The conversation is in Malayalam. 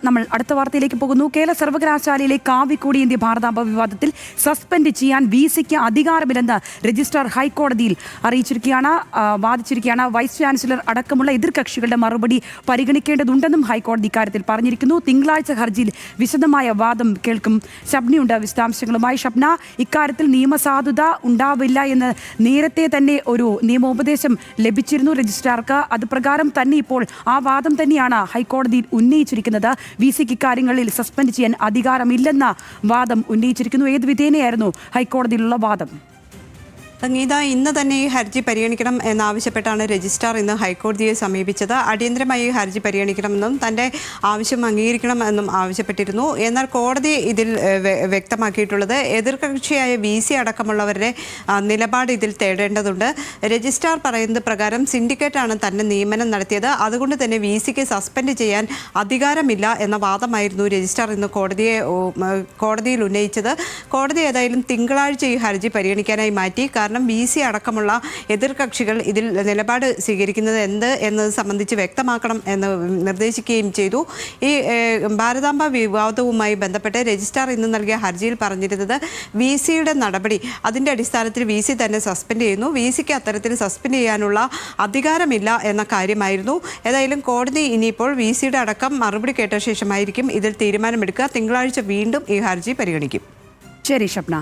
നമ്മൾ അടുത്ത വാർത്തയിലേക്ക് പോകുന്നു. കേരള സർവകലാശാലയിലെ കാവിക്കൊടിയേന്ത്യ ഭാരതാംബ വിവാദത്തിൽ സസ്പെൻഡ് ചെയ്യാൻ വിസിക്ക് അധികാരമില്ലെന്ന് രജിസ്ട്രാർ ഹൈക്കോടതിയിൽ വാദിച്ചിരിക്കുകയാണ്. വൈസ് ചാൻസലർ അടക്കമുള്ള എതിർകക്ഷികളുടെ മറുപടി പരിഗണിക്കേണ്ടതുണ്ടെന്നും ഹൈക്കോടതി ഇക്കാര്യത്തിൽ പറഞ്ഞിരിക്കുന്നു. തിങ്കളാഴ്ച ഹർജിയിൽ വിശദമായ വാദം കേൾക്കും. ഷബ്നയുണ്ട് വിശദാംശങ്ങളുമായി. ഷബ്ന, ഇക്കാര്യത്തിൽ നിയമസാധുത ഉണ്ടാവില്ല എന്ന് നേരത്തെ തന്നെ ഒരു നിയമോപദേശം ലഭിച്ചിരുന്നു രജിസ്ട്രാർക്ക്. അത് പ്രകാരം തന്നെ ഇപ്പോൾ ആ വാദം തന്നെയാണ് ഹൈക്കോടതിയിൽ ഉന്നയിച്ചിരിക്കുന്നത്. വിസിക്ക് ഇക്കാര്യങ്ങളിൽ സസ്പെൻഡ് ചെയ്യാൻ അധികാരമില്ലെന്ന വാദം ഉന്നയിച്ചിരിക്കുന്നു. ഏത് വിധേനയായിരുന്നു ഹൈക്കോടതിയിലുള്ള വാദം? സംഗീത, ഇന്ന് തന്നെ ഈ ഹർജി പരിഗണിക്കണം എന്നാവശ്യപ്പെട്ടാണ് രജിസ്ട്രാർ ഇന്ന് ഹൈക്കോടതിയെ സമീപിച്ചത്. അടിയന്തരമായി ഈ ഹർജി പരിഗണിക്കണമെന്നും തൻ്റെ ആവശ്യം അംഗീകരിക്കണമെന്നും ആവശ്യപ്പെട്ടിരുന്നു. എന്നാൽ കോടതി ഇതിൽ വ്യക്തമാക്കിയിട്ടുള്ളത് എതിർകക്ഷിയായ VC അടക്കമുള്ളവരുടെ നിലപാട് ഇതിൽ തേടേണ്ടതുണ്ട്. രജിസ്ട്രാർ പറയുന്നത് പ്രകാരം സിൻഡിക്കേറ്റാണ് തന്നെ നിയമനം നടത്തിയത്, അതുകൊണ്ട് തന്നെ VCക്ക് സസ്പെൻഡ് ചെയ്യാൻ അധികാരമില്ല എന്ന വാദമായിരുന്നു രജിസ്ട്രാർ ഇന്ന് കോടതിയിൽ ഉന്നയിച്ചത്. കോടതി ഏതായാലും തിങ്കളാഴ്ച ഈ ഹർജി പരിഗണിക്കാനായി മാറ്റി. കാരണം VC അടക്കമുള്ള എതിർകക്ഷികൾ ഇതിൽ നിലപാട് സ്വീകരിക്കുന്നത് എന്നത് സംബന്ധിച്ച് വ്യക്തമാക്കണം എന്ന് നിർദ്ദേശിക്കുകയും ചെയ്തു. ഈ ഭാരതാംബ വിവാദവുമായി ബന്ധപ്പെട്ട് രജിസ്ട്രാർ ഇന്ന് നൽകിയ ഹർജിയിൽ പറഞ്ഞിരുന്നത് VCയുടെ നടപടി അതിൻ്റെ അടിസ്ഥാനത്തിൽ VC തന്നെ സസ്പെൻഡ് ചെയ്യുന്നു, VCക്ക് അത്തരത്തിൽ സസ്പെൻഡ് ചെയ്യാനുള്ള അധികാരമില്ല എന്ന കാര്യമായിരുന്നു. ഏതായാലും കോടതി ഇനിയിപ്പോൾ VCയുടെ അടക്കം മറുപടി കേട്ട ശേഷമായിരിക്കും ഇതിൽ തീരുമാനമെടുക്കുക. തിങ്കളാഴ്ച വീണ്ടും ഈ ഹർജി പരിഗണിക്കും. ശരി ഷബ്ന.